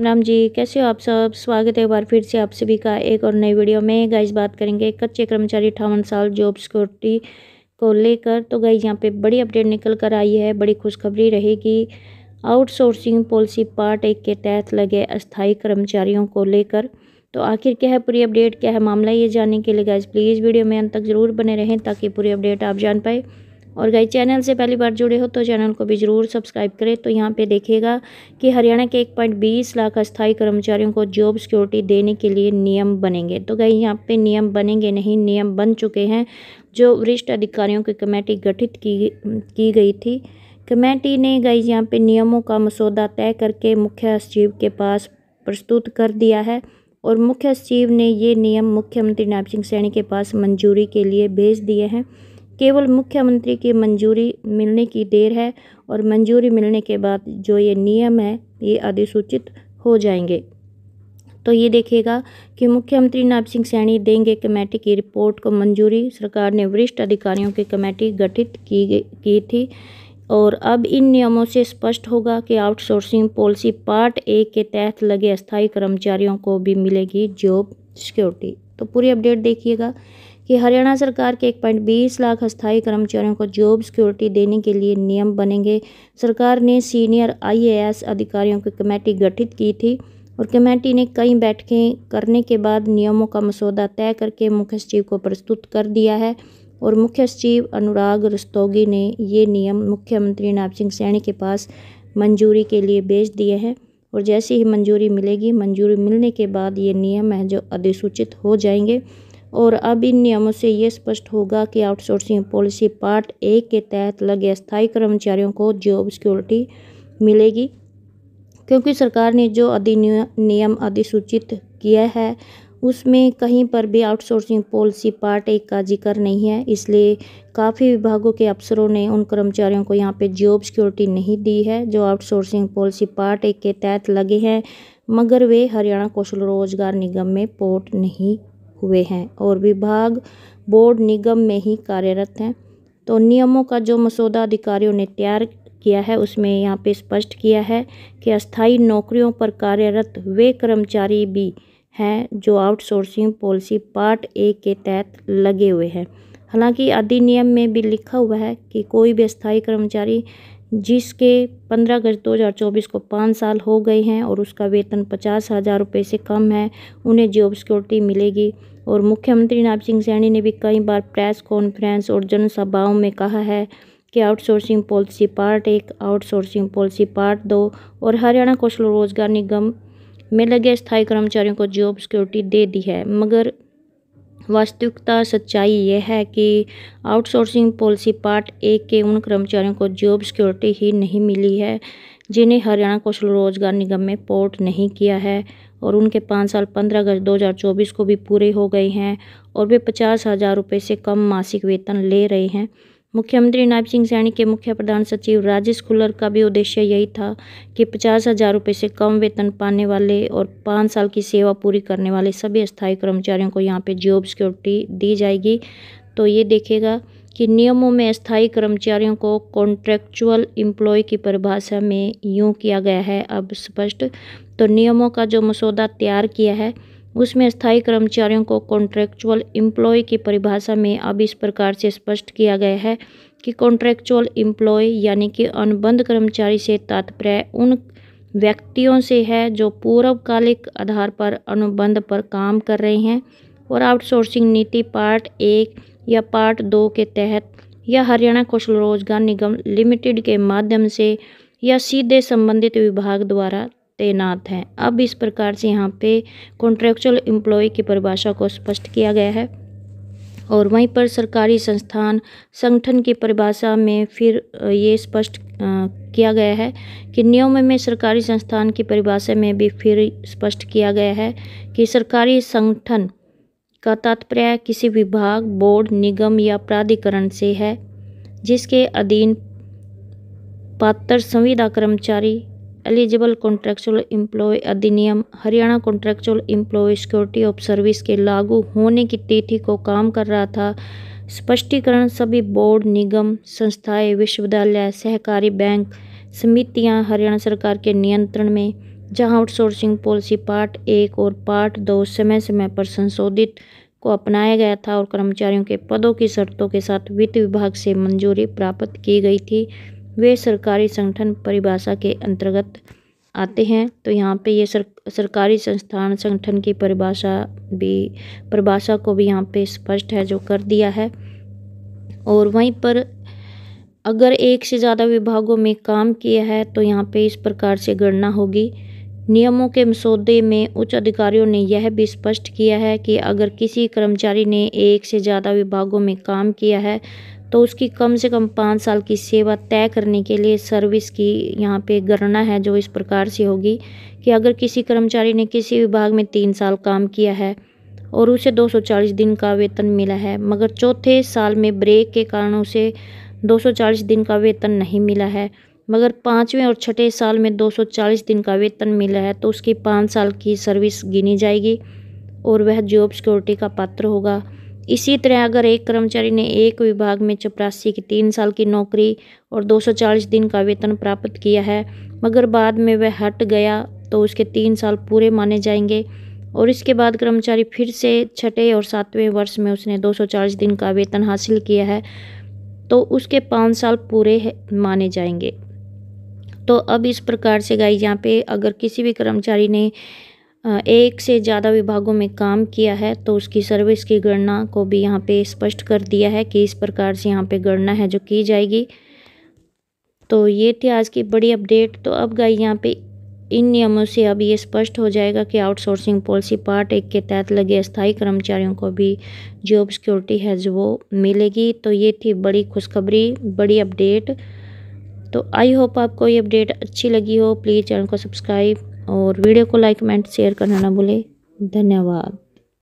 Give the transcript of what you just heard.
राम जी, कैसे हो आप सब। स्वागत है एक बार फिर से आप सभी का एक और नई वीडियो में। गाइस बात करेंगे कच्चे कर्मचारी 58 साल जॉब सिक्योरिटी को लेकर। तो गाइस यहाँ पे बड़ी अपडेट निकल कर आई है, बड़ी खुशखबरी रहेगी आउटसोर्सिंग पॉलिसी पार्ट 1 के तहत लगे अस्थायी कर्मचारियों को लेकर। तो आखिर क्या है पूरी अपडेट, क्या है मामला, ये जानने के लिए गाइस प्लीज़ वीडियो में अंत तक जरूर बने रहें ताकि पूरी अपडेट आप जान पाए। और गाइस चैनल से पहली बार जुड़े हो तो चैनल को भी ज़रूर सब्सक्राइब करें। तो यहाँ पे देखिएगा कि हरियाणा के 1.20 लाख अस्थायी कर्मचारियों को जॉब सिक्योरिटी देने के लिए नियम बनेंगे। तो गाइस यहाँ पे नियम बनेंगे नहीं, नियम बन चुके हैं। जो वरिष्ठ अधिकारियों की कमेटी गठित की गई थी, कमेटी ने गाइस यहाँ पे नियमों का मसौदा तय करके मुख्य सचिव के पास प्रस्तुत कर दिया है। और मुख्य सचिव ने ये नियम मुख्यमंत्री नायब सिंह सैनी के पास मंजूरी के लिए भेज दिए हैं। केवल मुख्यमंत्री की मंजूरी मिलने की देर है और मंजूरी मिलने के बाद जो ये नियम है ये अधिसूचित हो जाएंगे। तो ये देखिएगा कि मुख्यमंत्री नायब सिंह सैनी देंगे कमेटी की रिपोर्ट को मंजूरी। सरकार ने वरिष्ठ अधिकारियों की कमेटी गठित की थी और अब इन नियमों से स्पष्ट होगा कि आउटसोर्सिंग पॉलिसी पार्ट 1 के तहत लगे अस्थायी कर्मचारियों को भी मिलेगी जॉब सिक्योरिटी। तो पूरी अपडेट देखिएगा कि हरियाणा सरकार के 1.20 लाख अस्थायी कर्मचारियों को जॉब सिक्योरिटी देने के लिए नियम बनेंगे। सरकार ने सीनियर IAS अधिकारियों की कमेटी गठित की थी और कमेटी ने कई बैठकें करने के बाद नियमों का मसौदा तय करके मुख्य सचिव को प्रस्तुत कर दिया है। और मुख्य सचिव अनुराग रस्तोगी ने ये नियम मुख्यमंत्री नायब सिंह सैनी के पास मंजूरी के लिए भेज दिए हैं। और जैसे ही मंजूरी मिलेगी, मंजूरी मिलने के बाद ये नियम है जो अधिसूचित हो जाएंगे। और अब इन नियमों से ये स्पष्ट होगा कि आउटसोर्सिंग पॉलिसी पार्ट 1 के तहत लगे अस्थायी कर्मचारियों को जॉब सिक्योरिटी मिलेगी, क्योंकि सरकार ने जो नियम अधिसूचित किया है उसमें कहीं पर भी आउटसोर्सिंग पॉलिसी पार्ट 1 का जिक्र नहीं है। इसलिए काफ़ी विभागों के अफसरों ने उन कर्मचारियों को यहाँ पे जॉब सिक्योरिटी नहीं दी है जो आउटसोर्सिंग पॉलिसी पार्ट 1 के तहत लगे हैं, मगर वे हरियाणा कौशल रोजगार निगम में पोर्ट नहीं हुए हैं और विभाग बोर्ड निगम में ही कार्यरत हैं। तो नियमों का जो मसौदा अधिकारियों ने तैयार किया है उसमें यहाँ पे स्पष्ट किया है कि अस्थायी नौकरियों पर कार्यरत वे कर्मचारी भी हैं जो आउटसोर्सिंग पॉलिसी पार्ट 1 के तहत लगे हुए हैं। हालांकि अधिनियम में भी लिखा हुआ है कि कोई भी अस्थायी कर्मचारी जिसके 15 अगस्त 2024 को 5 साल हो गए हैं और उसका वेतन 50,000 रुपये से कम है, उन्हें जॉब सिक्योरिटी मिलेगी। और मुख्यमंत्री नायब सिंह सैनी ने भी कई बार प्रेस कॉन्फ्रेंस और जनसभाओं में कहा है कि outsourcing policy part 1, outsourcing policy part 2 और हरियाणा कौशल रोजगार निगम में लगे स्थायी कर्मचारियों को जॉब सिक्योरिटी दे दी है। मगर वास्तविकता सच्चाई यह है कि आउटसोर्सिंग पॉलिसी पार्ट 1 के उन कर्मचारियों को जॉब सिक्योरिटी ही नहीं मिली है जिन्हें हरियाणा कौशल रोजगार निगम में पोर्ट नहीं किया है और उनके 5 साल 15 अगस्त 2024 को भी पूरे हो गए हैं और वे 50,000 रुपये से कम मासिक वेतन ले रहे हैं। मुख्यमंत्री नायब सिंह सैनी के मुख्य प्रधान सचिव राजेश खुल्लर का भी उद्देश्य यही था कि 50,000 रुपये से कम वेतन पाने वाले और 5 साल की सेवा पूरी करने वाले सभी अस्थायी कर्मचारियों को यहाँ पे जॉब सिक्योरिटी दी जाएगी। तो ये देखेगा कि नियमों में अस्थायी कर्मचारियों को कॉन्ट्रेक्चुअल एम्प्लॉय की परिभाषा में यूँ किया गया है अब स्पष्ट। तो नियमों का जो मसौदा तैयार किया है उसमें अस्थायी कर्मचारियों को कॉन्ट्रेक्चुअल एम्प्लॉय की परिभाषा में अब इस प्रकार से स्पष्ट किया गया है कि कॉन्ट्रेक्चुअल एम्प्लॉय यानी कि अनुबंध कर्मचारी से तात्पर्य उन व्यक्तियों से है जो पूर्वकालिक आधार पर अनुबंध पर काम कर रहे हैं और आउटसोर्सिंग नीति पार्ट 1 या पार्ट 2 के तहत या हरियाणा कौशल रोजगार निगम लिमिटेड के माध्यम से या सीधे संबंधित विभाग द्वारा तैनात हैं। अब इस प्रकार से यहाँ पे कॉन्ट्रेक्चुअल एम्प्लॉय की परिभाषा को स्पष्ट किया गया है। और वहीं पर सरकारी संगठन की परिभाषा में फिर ये स्पष्ट किया गया है कि नियम में सरकारी संस्थान की परिभाषा में भी फिर स्पष्ट किया गया है कि सरकारी संगठन का तात्पर्य किसी विभाग, बोर्ड, निगम या प्राधिकरण से है जिसके अधीन पात्र संविदा कर्मचारी एलिजिबल कॉन्ट्रेक्चुअल एम्प्लॉय अधिनियम Haryana contractual employee security of service के लागू होने की तिथि को काम कर रहा था। स्पष्टीकरण सभी बोर्ड, निगम, संस्थाएं, विश्वविद्यालय, सहकारी बैंक, समितियां हरियाणा सरकार के नियंत्रण में जहां आउटसोर्सिंग पॉलिसी पार्ट 1 और पार्ट 2 समय समय पर संशोधित को अपनाया गया था और कर्मचारियों के पदों की शर्तों के साथ वित्त विभाग से मंजूरी प्राप्त की गई थी, वे सरकारी संगठन परिभाषा के अंतर्गत आते हैं। तो यहाँ पे ये सरकारी संस्थान संगठन की परिभाषा को भी यहाँ पे स्पष्ट है जो कर दिया है। और वहीं पर अगर एक से ज़्यादा विभागों में काम किया है तो यहाँ पे इस प्रकार से गणना होगी। नियमों के मसौदे में उच्च अधिकारियों ने यह भी स्पष्ट किया है कि अगर किसी कर्मचारी ने एक से ज़्यादा विभागों में काम किया है तो उसकी कम से कम 5 साल की सेवा तय करने के लिए सर्विस की यहाँ पे गणना है जो इस प्रकार से होगी कि अगर किसी कर्मचारी ने किसी विभाग में 3 साल काम किया है और उसे 240 दिन का वेतन मिला है, मगर चौथे साल में ब्रेक के कारण उसे 240 दिन का वेतन नहीं मिला है, मगर 5वें और छठे साल में 240 दिन का वेतन मिला है, तो उसकी 5 साल की सर्विस गिनी जाएगी और वह जॉब सिक्योरिटी का पात्र होगा। इसी तरह अगर एक कर्मचारी ने एक विभाग में चपरासी की 3 साल की नौकरी और 240 दिन का वेतन प्राप्त किया है, मगर बाद में वह हट गया तो उसके 3 साल पूरे माने जाएंगे और इसके बाद कर्मचारी फिर से छठे और 7वें वर्ष में उसने 240 दिन का वेतन हासिल किया है तो उसके 5 साल पूरे माने जाएंगे। तो अब इस प्रकार से गाइस यहाँ पे अगर किसी भी कर्मचारी ने एक से ज़्यादा विभागों में काम किया है तो उसकी सर्विस की गणना को भी यहाँ पे स्पष्ट कर दिया है कि इस प्रकार से यहाँ पे गणना है जो की जाएगी। तो ये थी आज की बड़ी अपडेट। तो अब गाइस यहाँ पे इन नियमों से अब ये स्पष्ट हो जाएगा कि आउटसोर्सिंग पॉलिसी पार्ट 1 के तहत लगे अस्थायी कर्मचारियों को भी जॉब सिक्योरिटी है जो वो मिलेगी। तो ये थी बड़ी खुशखबरी, बड़ी अपडेट। तो आई होप आपको ये अपडेट अच्छी लगी हो। प्लीज़ चैनल को सब्सक्राइब और वीडियो को लाइक कमेंट शेयर करना ना भूलें। धन्यवाद।